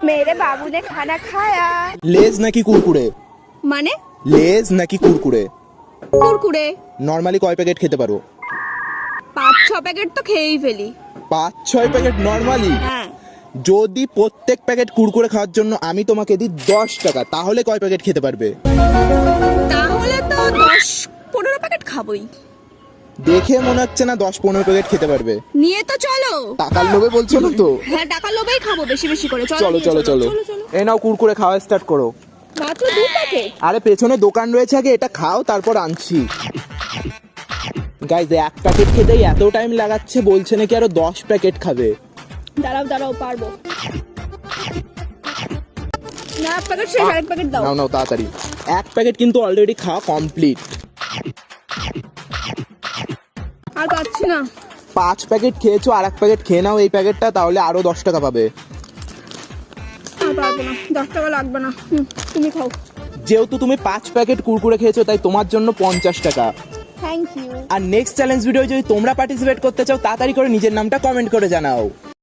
मेरे बाबू ने खाना खाया। লেজ নাকি কুরকুরে? মানে লেজ নাকি কুরকুরে? কুরকুরে। নরমালি কয় প্যাকেট খেতে পারো? 5-6 প্যাকেট তো খেয়েই ফেলি। 5-6 প্যাকেট নরমালি? হ্যাঁ। যদি প্রত্যেক প্যাকেট কুরকুরে খাওয়ার জন্য আমি তোমাকে দিই 10 টাকা, তাহলে কয় প্যাকেট খেতে পারবে? তাহলে তো 10-15 প্যাকেট খাবোই। দেখে মনে হচ্ছে না 10-15 প্যাকেট খেতে পারবে। নিয়ে তো চলো। টাকার লোভে বলছো না তো? হ্যাঁ, টাকা লোভেই খাবো বেশি বেশি করে। চলো নিয়ে চলো চলো, এই নাও কুরকুরে খাওয়া স্টার্ট করো। মাত্র 2 প্যাকেট। আরে পেছনে দোকান রয়েছে, আগে এটা খাও তারপর আনছি। গাইজ এক প্যাকেট খেতেই এত টাইম লাগাচ্ছে, বলছে নাকি আরো 10 প্যাকেট খাবে। দাঁড়াও পারবো না। এক প্যাকেট শেষ, আরেক প্যাকেট দাও। নাও নাও তাড়াতাড়ি। এক প্যাকেট কিন্তু অলরেডি খাওয়া কমপ্লিট। আর পাচ্ছি না। 5 প্যাকেট খেয়েছো, আর এক প্যাকেট খেয়ে নাও এই প্যাকেটটা, তাহলে আরো 10 টাকা পাবে। আর পারবো না, 10 টাকা লাগবে না। তুমি খাও। যেহেতু তুমি 5 প্যাকেট কুরকুরে খেয়েছো, তাই তোমার জন্য 50 টাকা। Thank you. আর নেক্সট চ্যালেঞ্জ ভিডিও যদি তোমরা পার্টিসিপেট করতে চাও, তাড়াতাড়ি করে নিজের নামটা কমেন্ট করে জানাও।